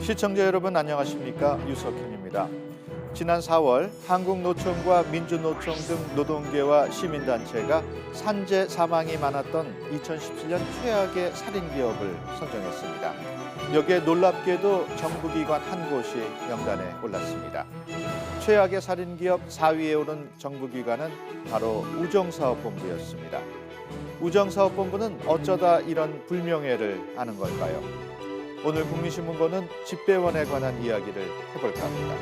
시청자 여러분 안녕하십니까? 유석현입니다. 지난 4월 한국노총과 민주노총 등 노동계와 시민단체가 산재 사망이 많았던 2017년 최악의 살인기업을 선정했습니다. 여기에 놀랍게도 정부기관 한 곳이 명단에 올랐습니다. 최악의 살인기업 4위에 오른 정부기관은 바로 우정사업본부였습니다. 우정사업본부는 어쩌다 이런 불명예를 아는 걸까요? 오늘 국민신문고는 집배원에 관한 이야기를 해볼까 합니다.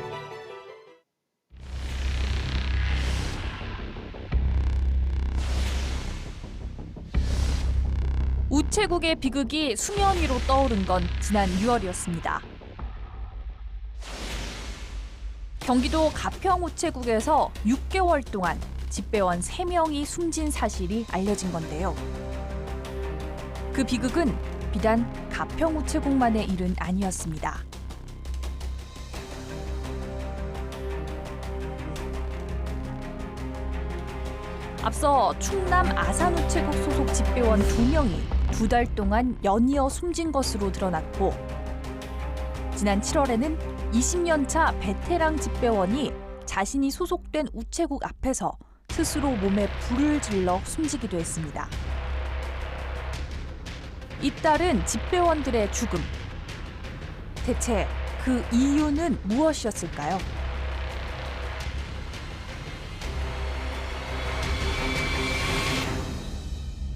우체국의 비극이 수면 위로 떠오른 건 지난 6월이었습니다. 경기도 가평 우체국에서 6개월 동안 집배원 3명이 숨진 사실이 알려진 건데요. 그 비극은 비단 가평 우체국만의 일은 아니었습니다. 앞서 충남 아산우체국 소속 집배원 2명이 2달 동안 연이어 숨진 것으로 드러났고, 지난 7월에는 20년 차 베테랑 집배원이 자신이 소속된 우체국 앞에서 스스로 몸에 불을 질러 숨지기도 했습니다. 잇따른 집배원들의 죽음. 대체 그 이유는 무엇이었을까요?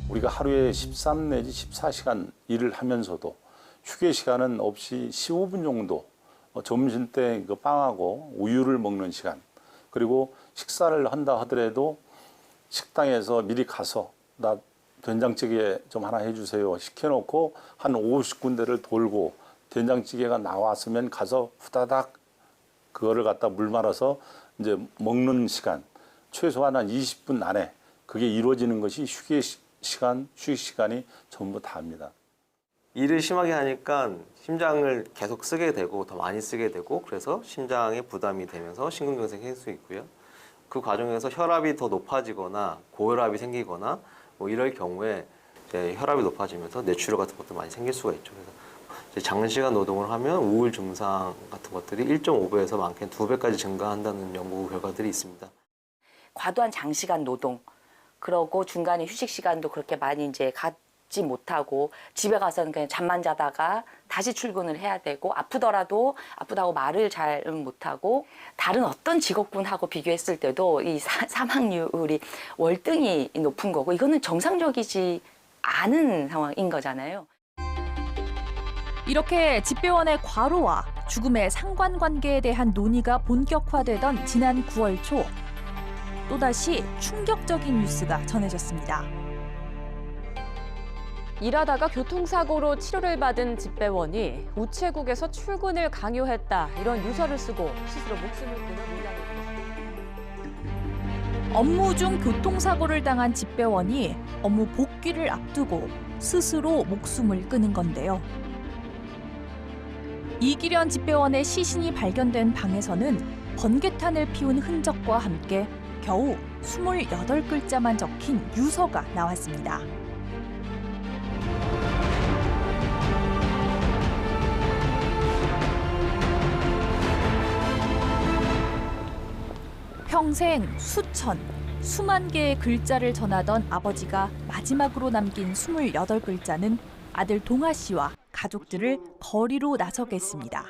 우리가 하루에 13 내지 14시간 일을 하면서도 휴게 시간은 없이 15분 정도 점심때 그 빵하고 우유를 먹는 시간, 그리고 식사를 한다 하더라도 식당에서 미리 가서 나 된장찌개 좀 하나 해주세요 시켜놓고 한 50군데를 돌고 된장찌개가 나왔으면 가서 후다닥 그거를 갖다 물 말아서 이제 먹는 시간, 최소한 한 20분 안에 그게 이루어지는 것이 휴식 시간이 전부 다입니다. 일을 심하게 하니까 심장을 계속 쓰게 되고 더 많이 쓰게 되고, 그래서 심장에 부담이 되면서 심근경색이 생길 수 있고요. 그 과정에서 혈압이 더 높아지거나 고혈압이 생기거나 뭐 이럴 경우에 이제 혈압이 높아지면서 뇌출혈 같은 것도 많이 생길 수가 있죠. 그래서 이제 장시간 노동을 하면 우울 증상 같은 것들이 1.5배에서 많게는 2배까지 증가한다는 연구 결과들이 있습니다. 과도한 장시간 노동, 그러고 중간에 휴식 시간도 그렇게 많이 이제 갖지 못하고 집에 가서는 그냥 잠만 자다가 다시 출근을 해야 되고, 아프더라도 아프다고 말을 잘 못하고, 다른 어떤 직업군하고 비교했을 때도 이 사망률이 월등히 높은 거고, 이거는 정상적이지 않은 상황인 거잖아요. 이렇게 집배원의 과로와 죽음의 상관관계에 대한 논의가 본격화되던 지난 9월 초, 또다시 충격적인 뉴스가 전해졌습니다. 일하다가 교통사고로 치료를 받은 집배원이 우체국에서 출근을 강요했다, 이런 유서를 쓰고 스스로 목숨을 끊은 문장입니다. 업무 중 교통사고를 당한 집배원이 업무 복귀를 앞두고 스스로 목숨을 끊은 건데요. 이기련 집배원의 시신이 발견된 방에서는 번개탄을 피운 흔적과 함께 겨우 28글자만 적힌 유서가 나왔습니다. 평생 수만 개의 글자를 전하던 아버지가 마지막으로 남긴 28글자는 아들 동아 씨와 가족들을 거리로 나서게 했습니다.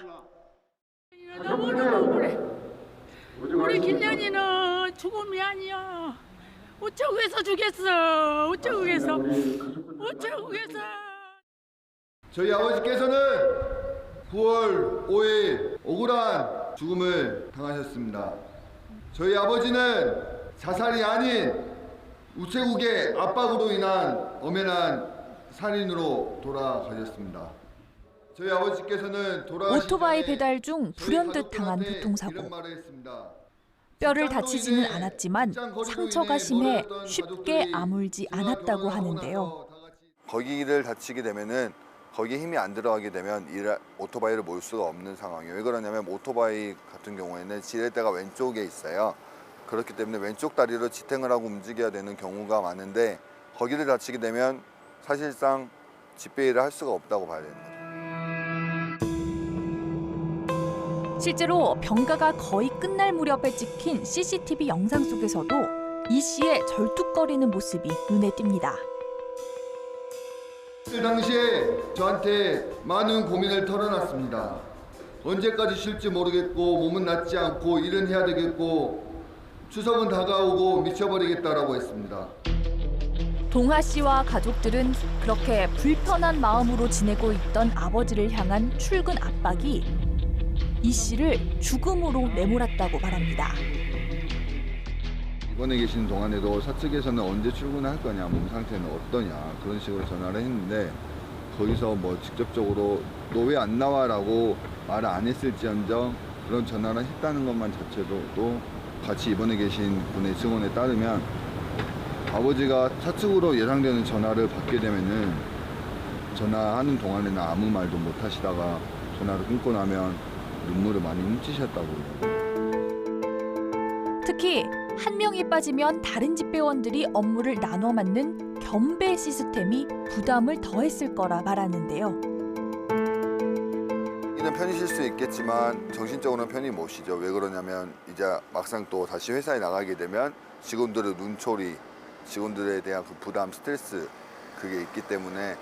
너무너무 억울해. 우리 길련이는 죽음이 아니야. 우체국에서 죽였어. 우체국에서. 저희 아버지께서는 9월 5일 억울한 죽음을 당하셨습니다. 저희 아버지는 자살이 아닌 우체국의 압박으로 인한 엄연한 살인으로 돌아가셨습니다. 저희 아버지께서는 오토바이 배달 중 불현듯 당한 교통사고. 뼈를 다치지는 않았지만 상처가 심해 쉽게 아물지 않았다고 하는데요. 거기를 다치게 되면은 거기에 힘이 안 들어가게 되면 오토바이를 몰 수가 없는 상황이에요. 왜 그러냐면 오토바이 같은 경우에는 지렛대가 왼쪽에 있어요. 그렇기 때문에 왼쪽 다리로 지탱을 하고 움직여야 되는 경우가 많은데, 거기를 다치게 되면 사실상 집배 일을 할 수가 없다고 봐야 됩니다. 실제로 병가가 거의 끝날 무렵에 찍힌 CCTV 영상 속에서도 이 씨의 절뚝거리는 모습이 눈에 띕니다. 그 당시에 저한테 많은 고민을 털어놨습니다. 언제까지 쉴지 모르겠고 몸은 낫지 않고 일은 해야 되겠고 추석은 다가오고 미쳐버리겠다라고 했습니다. 동하 씨와 가족들은 그렇게 불편한 마음으로 지내고 있던 아버지를 향한 출근 압박이 이 씨를 죽음으로 내몰았다고 말합니다. 입원해 계신 동안에도 사측에서는 언제 출근할 거냐, 몸 상태는 어떠냐 그런 식으로 전화를 했는데 거기서 뭐 직접적으로 너 왜 안 나와라고 말을 안 했을지언정 그런 전화를 했다는 것만 자체도 또 같이 입원해 계신 분의 증언에 따르면 아버지가 사측으로 예상되는 전화를 받게 되면은 전화하는 동안에는 아무 말도 못 하시다가 전화를 끊고 나면 눈물을 많이 훔치셨다고 그래요. 특히 한 명이 빠지면 다른 집배원들이 업무를 나눠 맡는 겸배 시스템이 부담을 더했을 거라 말하는데요. 이는 편히 쉴 수 있겠지만 정신적으로는 편히 못 쉬죠. 왜 그러냐면 이제 막상 또 다시 회사에 나가게 되면 직원들의 눈초리, 직원들에 대한 그 부담, 스트레스 그게 있기 때문에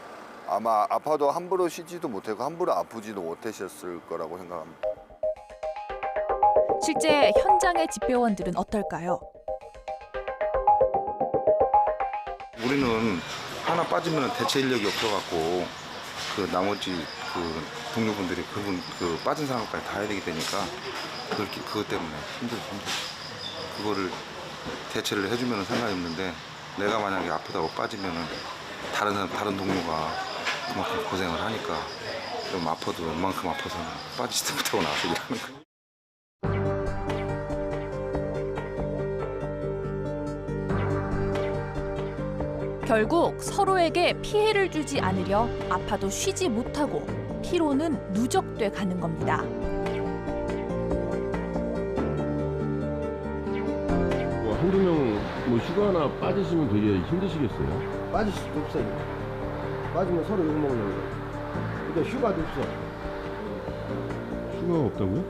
아마 아파도 함부로 쉬지도 못하고 함부로 아프지도 못하셨을 거라고 생각합니다. 실제 현장의 집배원들은 어떨까요? 우리는 하나 빠지면 대체 인력이 없어갖고 그 나머지 그 동료분들이 그분 그 빠진 상황까지 다 해야 되기 되니까 그것 때문에 힘들죠. 그거를 대체를 해주면 상관이 없는데 내가 만약에 아프다고 빠지면은 다른 동료가 그만큼 고생을 하니까 좀 아파도 웬만큼 아파서는 빠지지도 못하고 나와서 일하는 거예요. 결국 서로에게 피해를 주지 않으려 아파도 쉬지 못하고 피로는 누적돼 가는 겁니다. 한두 명 뭐 휴가 하나 빠지시면 되게 힘드시겠어요? 빠질 수도 없어요. 빠지면 서로 욕먹는 거예요. 근데 휴가도 없어. 휴가가 없다고요?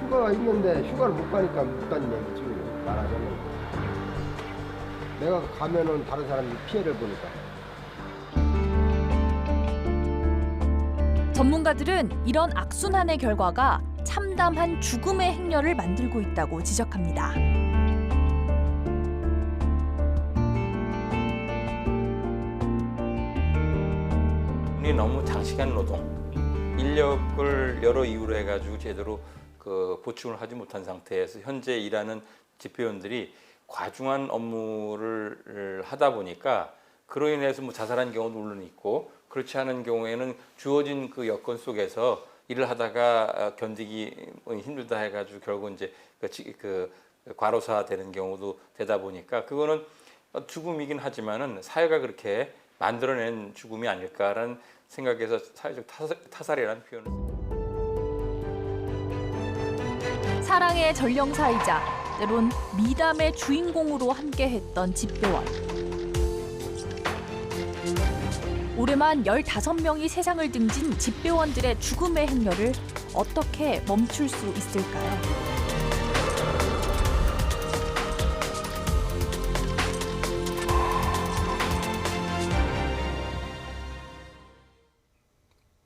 휴가가 있는데 휴가를 못 가니까 못 다니는 거지. 말하자면. 내가 가면은 다른 사람이 피해를 보니까. 전문가들은 이런 악순환의 결과가 참담한 죽음의 행렬을 만들고 있다고 지적합니다. 너무 장시간 노동, 인력을 여러 이유로 해가지고 제대로 그 보충을 하지 못한 상태에서 현재 일하는 집배원들이 과중한 업무를 하다 보니까 그로 인해서 뭐 자살한 경우도 물론 있고 그렇지 않은 경우에는 주어진 그 여건 속에서 일을 하다가 견디기 힘들다 해가지고 결국 이제 그 과로사 되는 경우도 되다 보니까 그거는 죽음이긴 하지만은 사회가 그렇게 만들어낸 죽음이 아닐까라는 생각에서 사회적 타살이라는 표현을 씁니다. 사랑의 전령사이자 때론 미담의 주인공으로 함께했던 집배원. 올해만 15명이 세상을 등진 집배원들의 죽음의 행렬을 어떻게 멈출 수 있을까요?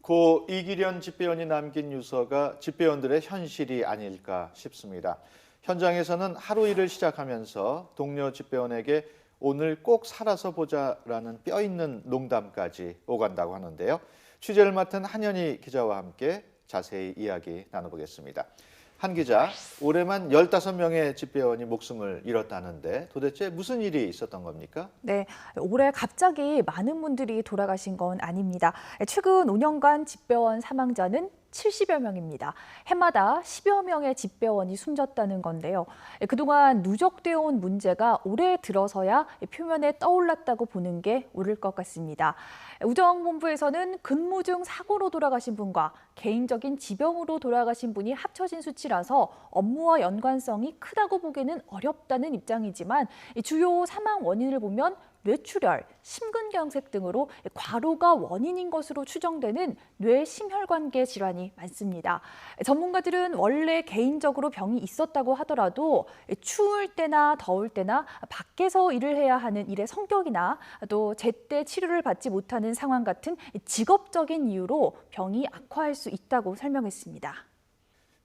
고 이기련 집배원이 남긴 유서가 집배원들의 현실이 아닐까 싶습니다. 현장에서는 하루 일을 시작하면서 동료 집배원에게 오늘 꼭 살아서 보자라는 뼈있는 농담까지 오간다고 하는데요. 취재를 맡은 한현희 기자와 함께 자세히 이야기 나눠보겠습니다. 한 기자, 올해만 15명의 집배원이 목숨을 잃었다는데 도대체 무슨 일이 있었던 겁니까? 네, 올해 갑자기 많은 분들이 돌아가신 건 아닙니다. 최근 5년간 집배원 사망자는 70여 명입니다. 해마다 10여 명의 집배원이 숨졌다는 건데요. 그동안 누적되어 온 문제가 올해 들어서야 표면에 떠올랐다고 보는 게 옳을 것 같습니다. 우정본부에서는 근무 중 사고로 돌아가신 분과 개인적인 지병으로 돌아가신 분이 합쳐진 수치라서 업무와 연관성이 크다고 보기는 어렵다는 입장이지만 주요 사망 원인을 보면 뇌출혈, 심근경색 등으로 과로가 원인인 것으로 추정되는 뇌심혈관계 질환이 많습니다. 전문가들은 원래 개인적으로 병이 있었다고 하더라도 추울 때나 더울 때나 밖에서 일을 해야 하는 일의 성격이나 또 제때 치료를 받지 못하는 상황 같은 직업적인 이유로 병이 악화할 수 있다고 설명했습니다.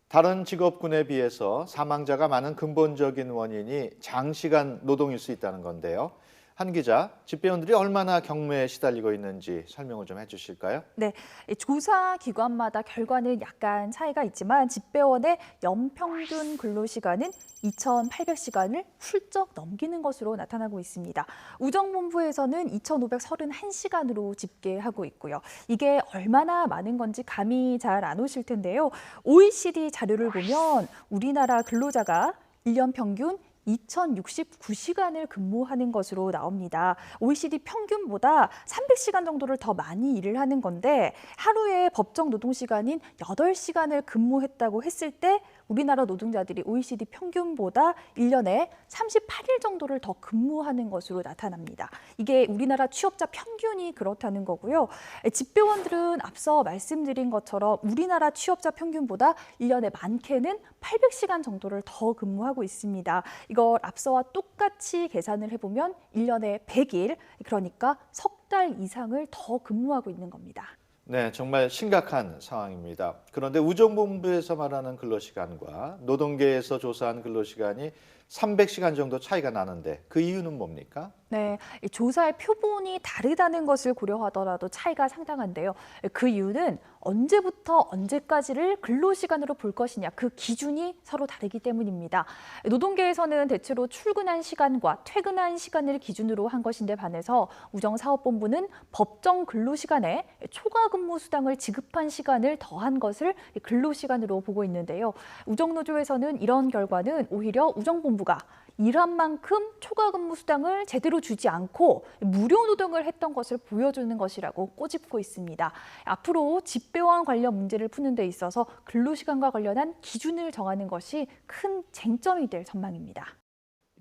다른 직업군에 비해서 사망자가 많은 근본적인 원인이 장시간 노동일 수 있다는 건데요. 한 기자, 집배원들이 얼마나 경매에 시달리고 있는지 설명을 좀 해주실까요? 네, 조사 기관마다 결과는 약간 차이가 있지만 집배원의 연평균 근로시간은 2,800시간을 훌쩍 넘기는 것으로 나타나고 있습니다. 우정본부에서는 2,531시간으로 집계하고 있고요. 이게 얼마나 많은 건지 감이 잘 안 오실 텐데요. OECD 자료를 보면 우리나라 근로자가 1년 평균 2,069시간을 근무하는 것으로 나옵니다. OECD 평균보다 300시간 정도를 더 많이 일을 하는 건데 하루에 법정 노동시간인 8시간을 근무했다고 했을 때 우리나라 노동자들이 OECD 평균보다 1년에 38일 정도를 더 근무하는 것으로 나타납니다. 이게 우리나라 취업자 평균이 그렇다는 거고요. 집배원들은 앞서 말씀드린 것처럼 우리나라 취업자 평균보다 1년에 많게는 800시간 정도를 더 근무하고 있습니다. 이걸 앞서와 똑같이 계산을 해보면 1년에 100일, 그러니까 석 달 이상을 더 근무하고 있는 겁니다. 네, 정말 심각한 상황입니다. 그런데 우정본부에서 말하는 근로시간과 노동계에서 조사한 근로시간이 300시간 정도 차이가 나는데 그 이유는 뭡니까? 네, 이 조사의 표본이 다르다는 것을 고려하더라도 차이가 상당한데요. 그 이유는 언제부터 언제까지를 근로시간으로 볼 것이냐, 그 기준이 서로 다르기 때문입니다. 노동계에서는 대체로 출근한 시간과 퇴근한 시간을 기준으로 한 것인데 반해서 우정사업본부는 법정 근로시간에 초과 근무 수당을 지급한 시간을 더한 것을 근로시간으로 보고 있는데요. 우정노조에서는 이런 결과는 오히려 우정본부가 일한 만큼 초과 근무 수당을 제대로 주지 않고 무료 노동을 했던 것을 보여주는 것이라고 꼬집고 있습니다. 앞으로 집배원 관련 문제를 푸는 데 있어서 근로시간과 관련한 기준을 정하는 것이 큰 쟁점이 될 전망입니다.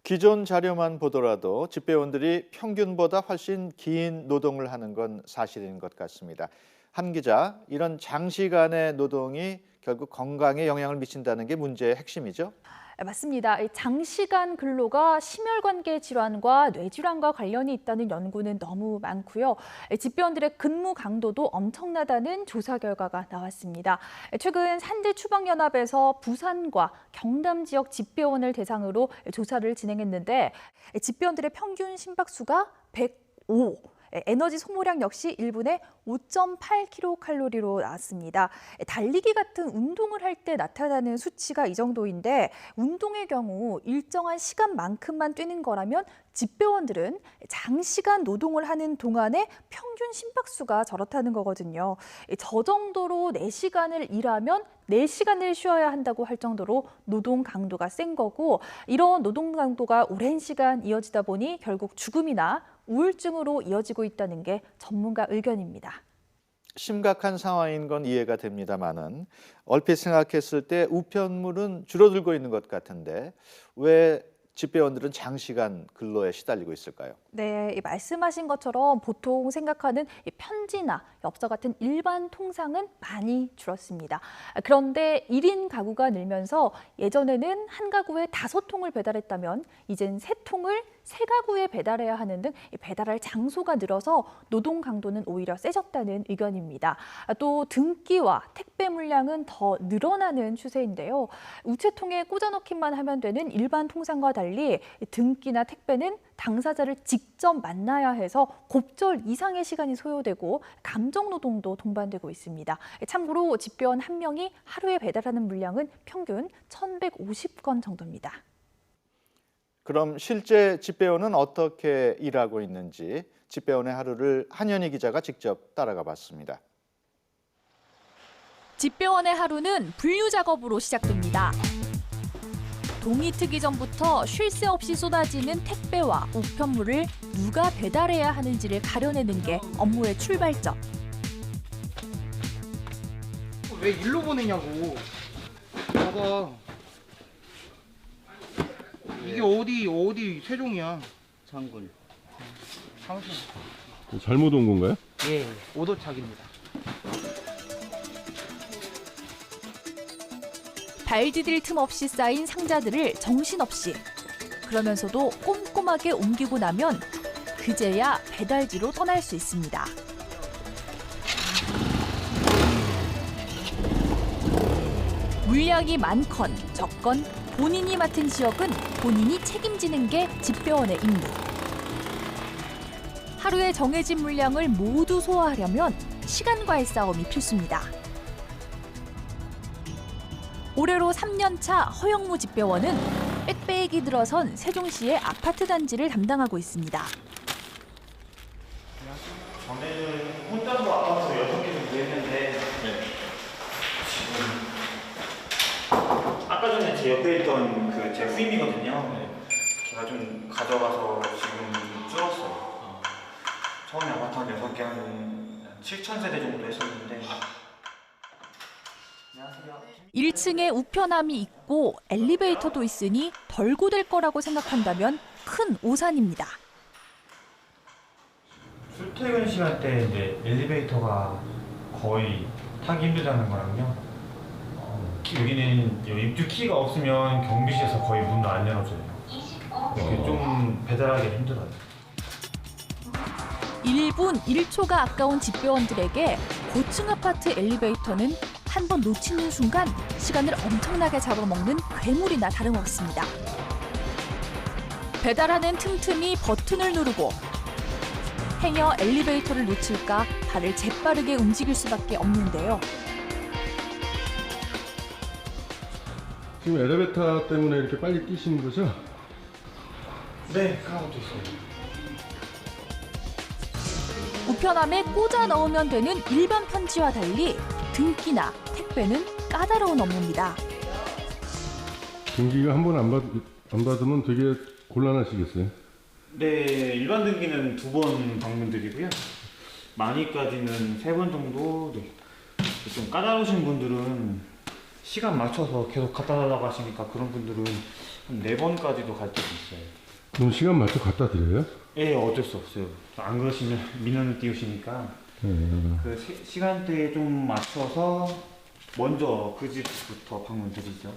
기존 자료만 보더라도 집배원들이 평균보다 훨씬 긴 노동을 하는 건 사실인 것 같습니다. 한 기자, 이런 장시간의 노동이 결국 건강에 영향을 미친다는 게 문제의 핵심이죠? 맞습니다. 장시간 근로가 심혈관계 질환과 뇌질환과 관련이 있다는 연구는 너무 많고요. 집배원들의 근무 강도도 엄청나다는 조사 결과가 나왔습니다. 최근 산재추방연합에서 부산과 경남 지역 집배원을 대상으로 조사를 진행했는데 집배원들의 평균 심박수가 105. 에너지 소모량 역시 1분에 5.8kcal로 나왔습니다. 달리기 같은 운동을 할 때 나타나는 수치가 이 정도인데 운동의 경우 일정한 시간만큼만 뛰는 거라면 집배원들은 장시간 노동을 하는 동안에 평균 심박수가 저렇다는 거거든요. 저 정도로 4시간을 일하면 4시간을 쉬어야 한다고 할 정도로 노동 강도가 센 거고 이런 노동 강도가 오랜 시간 이어지다 보니 결국 죽음이나 우울증으로 이어지고 있다는 게 전문가 의견입니다. 심각한 상황인 건 이해가 됩니다만은 얼핏 생각했을 때 우편물은 줄어들고 있는 것 같은데 왜 집배원들은 장시간 근로에 시달리고 있을까요? 네, 말씀하신 것처럼 보통 생각하는 편지나 엽서 같은 일반 통상은 많이 줄었습니다. 그런데 1인 가구가 늘면서 예전에는 한 가구에 5통을 배달했다면 이젠 3통을 3가구에 배달해야 하는 등 배달할 장소가 늘어서 노동 강도는 오히려 세졌다는 의견입니다. 또 등기와 택배 물량은 더 늘어나는 추세인데요. 우체통에 꽂아넣기만 하면 되는 일반 통상과 달리 등기나 택배는 당사자를 직접 만나야 해서 곱절 이상의 시간이 소요되고 감정 노동도 동반되고 있습니다. 참고로 집배원 한 명이 하루에 배달하는 물량은 평균 1,150건 정도입니다. 그럼 실제 집배원은 어떻게 일하고 있는지 집배원의 하루를 한현희 기자가 직접 따라가 봤습니다. 집배원의 하루는 분류 작업으로 시작됩니다. 동이 트기 전부터 쉴 새 없이 쏟아지는 택배와 우편물을 누가 배달해야 하는지를 가려내는 게 업무의 출발점. 왜 일로 보내냐고. 봐봐. 이게 어디 세종이야. 장군. 사무실. 잘못 온 건가요? 예, 오도착입니다. 발 디딜 틈 없이 쌓인 상자들을 정신없이, 그러면서도 꼼꼼하게 옮기고 나면 그제야 배달지로 떠날 수 있습니다. 물량이 많건 적건 본인이 맡은 지역은 본인이 책임지는 게 집배원의 임무. 하루에 정해진 물량을 모두 소화하려면 시간과의 싸움이 필수입니다. 올해로 3년차 허영무 집배원은 빽빽이 들어선 세종시의 아파트 단지를 담당하고 있습니다. 전에는 혼자서 아파트 6개 정도 했는데 지금 아까 전에 제 옆에 있던 그 제 후임이거든요. 걔가 좀 가져가서 지금 줄었어요. 처음에 아파트 한 6개 한 7,000세대 정도 했었는데. 안녕하세요. 1층에 우편함이 있고 엘리베이터도 있으니 덜 고될 거라고 생각한다면 큰 오산입니다. 출퇴근 시간 때 이제 엘리베이터가 거의 타기 힘들다는 거랑요. 여기는 입주 키가 없으면 경비실에서 거의 문을 안 열어줘요. 이렇게 좀 배달하기 힘들어요. 1분 1초가 아까운 집배원들에게 고층 아파트 엘리베이터는 한 번 놓치는 순간 시간을 엄청나게 잡아먹는 괴물이나 다름없습니다. 배달하는 틈틈이 버튼을 누르고 행여 엘리베이터를 놓칠까 발을 재빠르게 움직일 수밖에 없는데요. 지금 엘리베이터 때문에 이렇게 빨리 뛰시는 거죠? 네, 그런 것도 있어요. 우편함에 꽂아 넣으면 되는 일반 편지와 달리 등기나 택배는 까다로운 업무입니다. 등기가 한 번 안 받으면 되게 곤란하시겠어요? 네, 일반 등기는 2번 방문드리고요. 많이까지는 3번 정도. 네. 좀 까다로우신 분들은 시간 맞춰서 계속 갖다 달라고 하시니까 그런 분들은 한 4번까지도 갈 때도 있어요. 그럼 시간 맞춰 갖다 드려요? 예, 어쩔 수 없어요. 안 그러시면 민원을 띄우시니까 그 시간대에 좀 맞춰서 먼저 그 집부터 방문드리죠.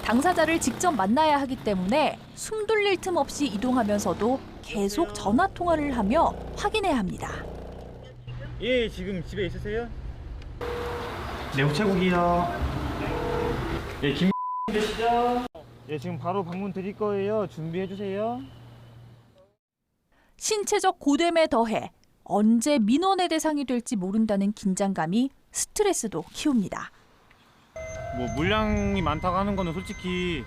당사자를 직접 만나야 하기 때문에 숨 돌릴 틈 없이 이동하면서도 계속 전화 통화를 하며 확인해야 합니다. 예, 지금 집에 있으세요? 네, 우체국이요. 예, 김 되시죠? 예, 지금 바로 방문 드릴 거예요. 준비해 주세요. 신체적 고됨에 더해 언제 민원의 대상이 될지 모른다는 긴장감이 스트레스도 키웁니다. 뭐 물량이 많다고 하는 거는 솔직히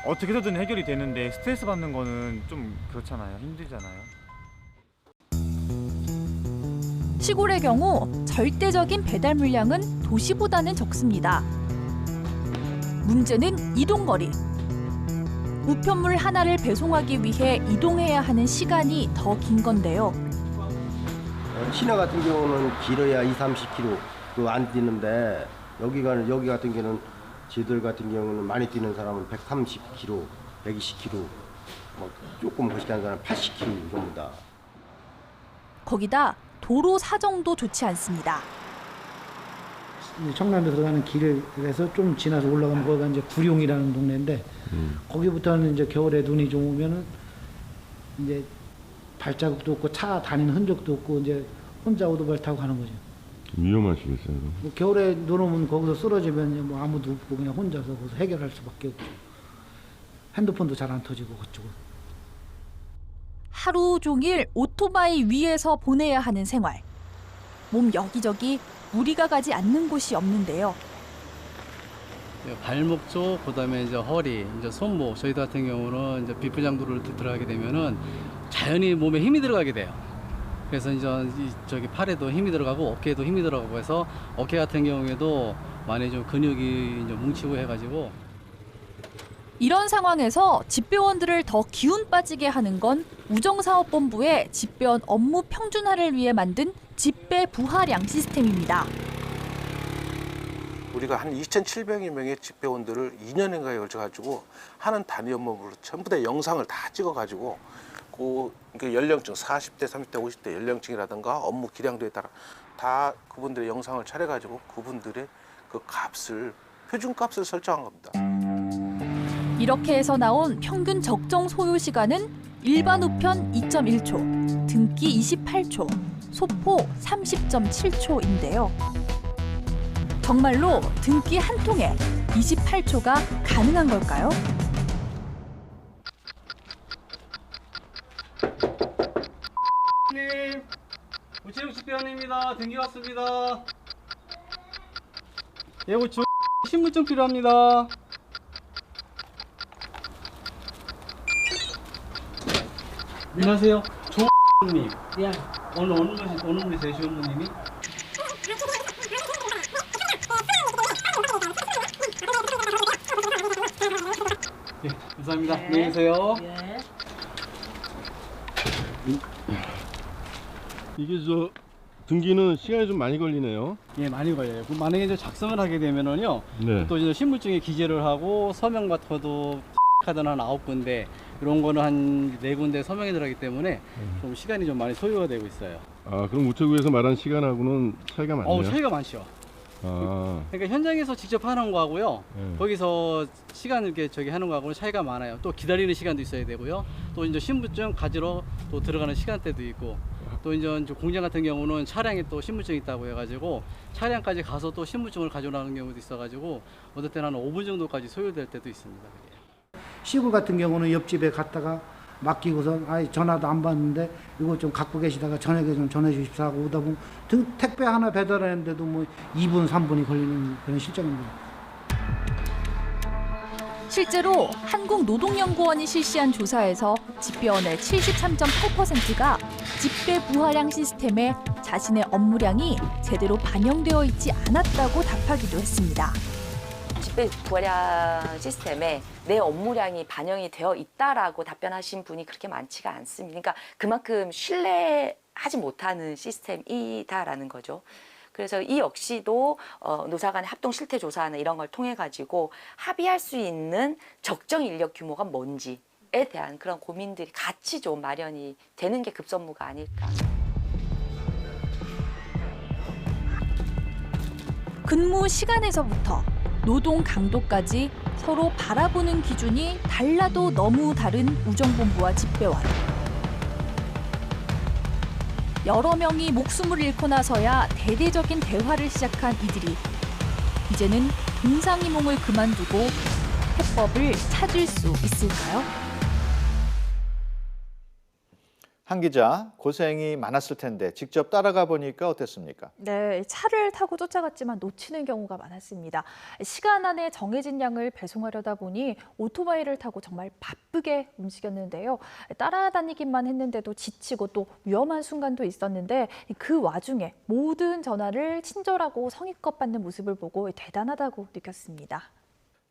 어떻게 해서든 해결이 되는데 스트레스 받는 거는 좀 그렇잖아요. 힘들잖아요. 시골의 경우 절대적인 배달 물량은 도시보다는 적습니다. 문제는 이동거리. 우편물 하나를 배송하기 위해 이동해야 하는 시간이 더 긴 건데요. 시내 같은 경우는 길어야 20-30km 안 뛰는데 여기 같은 경우는 지들 같은 경우는 많이 뛰는 사람은 130km, 120km, 뭐 조금 거시기한 사람은 80km 정도다. 거기다 도로 사정도 좋지 않습니다. 청남에 들어가는 길에서 좀 지나서 올라가면 거기가 이제 구룡이라는 동네인데 거기부터는 이제 겨울에 눈이 좀 오면은 이제 발자국도 없고 차 다니는 흔적도 없고 이제 혼자 오토바이 타고 가는 거죠. 위험하시겠어요. 뭐 겨울에 눈 오면 거기서 쓰러지면 뭐 아무도 없고 그냥 혼자서 거기서 해결할 수밖에 없죠. 핸드폰도 잘 안 터지고 그쪽은. 하루 종일 오토바이 위에서 보내야 하는 생활. 몸 여기저기 무리가 가지 않는 곳이 없는데요. 발목 쪽, 그다음에 이제 허리, 이제 손목, 저희 같은 경우는 이제 비프장도를 들어가게 되면은 자연히 몸에 힘이 들어가게 돼요. 그래서 이제 저기 팔에도 힘이 들어가고 어깨에도 힘이 들어가고 해서 어깨 같은 경우에도 많이 좀 근육이 이제 뭉치고 해가지고. 이런 상황에서 집배원들을 더 기운 빠지게 하는 건 우정사업본부의 집배원 업무 평준화를 위해 만든 집배 부하량 시스템입니다. 우리가 한 2,700여 명의 집배원들을 2년인가에 걸쳐가지고 하는 단위 업무를 전부 다 영상을 다 찍어가지고 그 연령층 40대, 30대, 50대 연령층이라든가 업무 기량도에 따라 다 그분들의 영상을 차려가지고 그분들의 그 값을 표준값을 설정한 겁니다. 이렇게 해서 나온 평균 적정 소요 시간은 일반 우편 2.1초, 등기 28초, 소포 30.7초인데요. 정말로 등기 한 통에 28초가 가능한 걸까요? 님, 우체국 집배원입니다. 등기 왔습니다. 예, 저 신분증 필요합니다. 안녕하세요. 조님. 예. 오늘 어느 분이 되시는 분님이? 예, 감사합니다. 안녕히 계세요. 이게 등기는 시간이 좀 많이 걸리네요. 예, 많이 걸려요. 만약에 이제 작성을 하게 되면은요, 네. 또 이제 신분증에 기재를 하고 서명 같아도 카드는 한 9군데, 이런 거는 한 4군데 서명이 들어가기 때문에 좀 시간이 좀 많이 소요가 되고 있어요. 아, 그럼 우체국에서 말한 시간하고는 차이가 많네요. 차이가 많죠. 아, 그러니까 현장에서 직접 하는 거하고요, 네. 거기서 시간 이렇게 하는 거하고는 차이가 많아요. 또 기다리는 시간도 있어야 되고요. 또 이제 신분증 가지러 또 들어가는 시간대도 있고, 또 이제 공장 같은 경우는 차량에 또 신분증이 있다고 해가지고 차량까지 가서 또 신분증을 가져오는 경우도 있어가지고 어떨 때는 한 5분 정도까지 소요될 때도 있습니다. 시골 같은 경우는 옆집에 갔다가 맡기고서 전화도 안 받는데 이거 좀 갖고 계시다가 저녁에 좀 전해 주십사 하고 오다 보면 택배 하나 배달하는데도 뭐 2분, 3분이 걸리는 그런 실정입니다. 실제로 한국노동연구원이 실시한 조사에서 집배원의 73.8%가 집배 부하량 시스템에 자신의 업무량이 제대로 반영되어 있지 않았다고 답하기도 했습니다. 집배 부하량 시스템에 내 업무량이 반영이 되어 있다라고 답변하신 분이 그렇게 많지가 않습니다. 그러니까 그만큼 신뢰하지 못하는 시스템이다라는 거죠. 그래서 이 역시도 노사 간의 합동 실태 조사나 이런 걸 통해 가지고 합의할 수 있는 적정 인력 규모가 뭔지에 대한 그런 고민들이 같이 좀 마련이 되는 게 급선무가 아닐까. 근무 시간에서부터 노동 강도까지 서로 바라보는 기준이 달라도 너무 다른 우정본부와 집배원. 여러 명이 목숨을 잃고 나서야 대대적인 대화를 시작한 이들이 이제는 동상이몽을 그만두고 해법을 찾을 수 있을까요? 한 기자, 고생이 많았을 텐데 직접 따라가 보니까 어땠습니까? 네, 차를 타고 쫓아갔지만 놓치는 경우가 많았습니다. 시간 안에 정해진 양을 배송하려다 보니 오토바이를 타고 정말 바쁘게 움직였는데요. 따라다니기만 했는데도 지치고 또 위험한 순간도 있었는데 그 와중에 모든 전화를 친절하고 성의껏 받는 모습을 보고 대단하다고 느꼈습니다.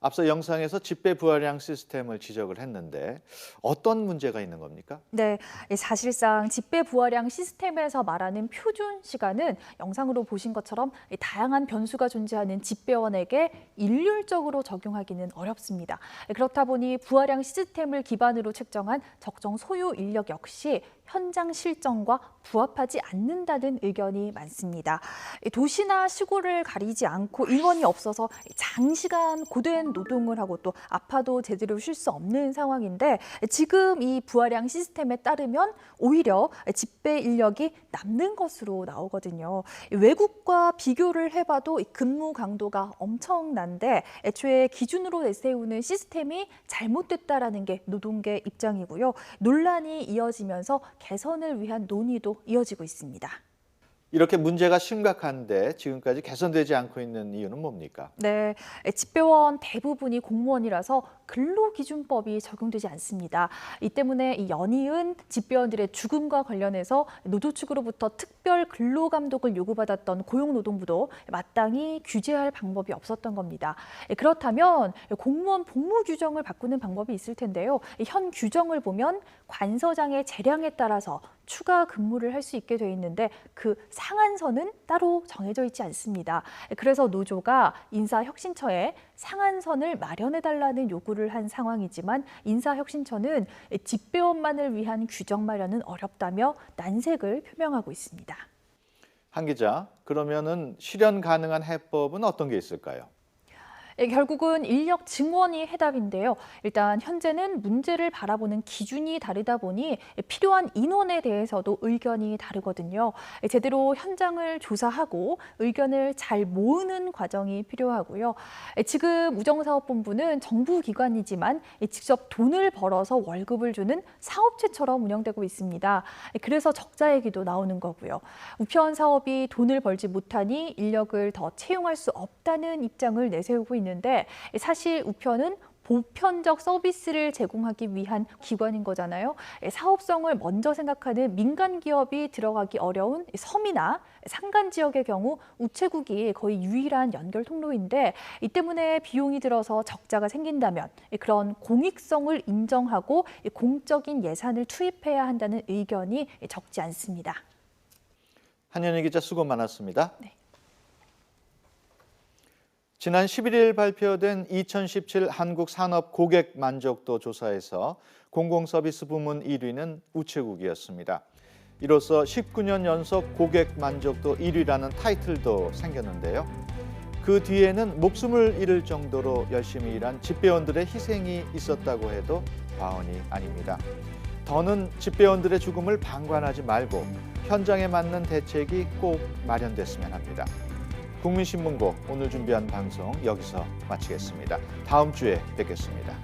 앞서 영상에서 집배 부하량 시스템을 지적을 했는데 어떤 문제가 있는 겁니까? 네, 사실상 집배 부하량 시스템에서 말하는 표준 시간은 영상으로 보신 것처럼 다양한 변수가 존재하는 집배원에게 일률적으로 적용하기는 어렵습니다. 그렇다 보니 부하량 시스템을 기반으로 책정한 적정 소요 인력 역시 현장 실정과 부합하지 않는다는 의견이 많습니다. 도시나 시골을 가리지 않고 인원이 없어서 장시간 고된 노동을 하고 또 아파도 제대로 쉴 수 없는 상황인데 지금 이 부하량 시스템에 따르면 오히려 집배 인력이 남는 것으로 나오거든요. 외국과 비교를 해봐도 근무 강도가 엄청난데 애초에 기준으로 내세우는 시스템이 잘못됐다라는 게 노동계 입장이고요. 논란이 이어지면서 개선을 위한 논의도 이어지고 있습니다. 이렇게 문제가 심각한데 지금까지 개선되지 않고 있는 이유는 뭡니까? 네, 집배원 대부분이 공무원이라서 근로기준법이 적용되지 않습니다. 이 때문에 이 연이은 집배원들의 죽음과 관련해서 노조 측으로부터 특별 근로감독을 요구받았던 고용노동부도 마땅히 규제할 방법이 없었던 겁니다. 그렇다면 공무원 복무 규정을 바꾸는 방법이 있을 텐데요. 현 규정을 보면 관서장의 재량에 따라서 추가 근무를 할 수 있게 돼 있는데 그 상한선은 따로 정해져 있지 않습니다. 그래서 노조가 인사혁신처에 상한선을 마련해달라는 요구를 요구를 한 상황이지만 인사혁신처는 집배원만을 위한 규정 마련은 어렵다며 난색을 표명하고 있습니다. 한 기자, 그러면은 실현 가능한 해법은 어떤 게 있을까요? 결국은 인력 증원이 해답인데요. 일단 현재는 문제를 바라보는 기준이 다르다 보니 필요한 인원에 대해서도 의견이 다르거든요. 제대로 현장을 조사하고 의견을 잘 모으는 과정이 필요하고요. 지금 우정사업본부는 정부 기관이지만 직접 돈을 벌어서 월급을 주는 사업체처럼 운영되고 있습니다. 그래서 적자 얘기도 나오는 거고요. 우편 사업이 돈을 벌지 못하니 인력을 더 채용할 수 없다는 입장을 내세우고 있는데 사실 우편은 보편적 서비스를 제공하기 위한 기관인 거잖아요. 사업성을 먼저 생각하는 민간 기업이 들어가기 어려운 섬이나 산간 지역의 경우 우체국이 거의 유일한 연결 통로인데 이 때문에 비용이 들어서 적자가 생긴다면 그런 공익성을 인정하고 공적인 예산을 투입해야 한다는 의견이 적지 않습니다. 한현희 기자 수고 많았습니다. 네. 지난 11일 발표된 2017 한국 산업 고객 만족도 조사에서 공공서비스 부문 1위는 우체국이었습니다. 이로써 19년 연속 고객 만족도 1위라는 타이틀도 생겼는데요. 그 뒤에는 목숨을 잃을 정도로 열심히 일한 집배원들의 희생이 있었다고 해도 과언이 아닙니다. 더는 집배원들의 죽음을 방관하지 말고 현장에 맞는 대책이 꼭 마련됐으면 합니다. 국민신문고 오늘 준비한 방송 여기서 마치겠습니다. 다음 주에 뵙겠습니다.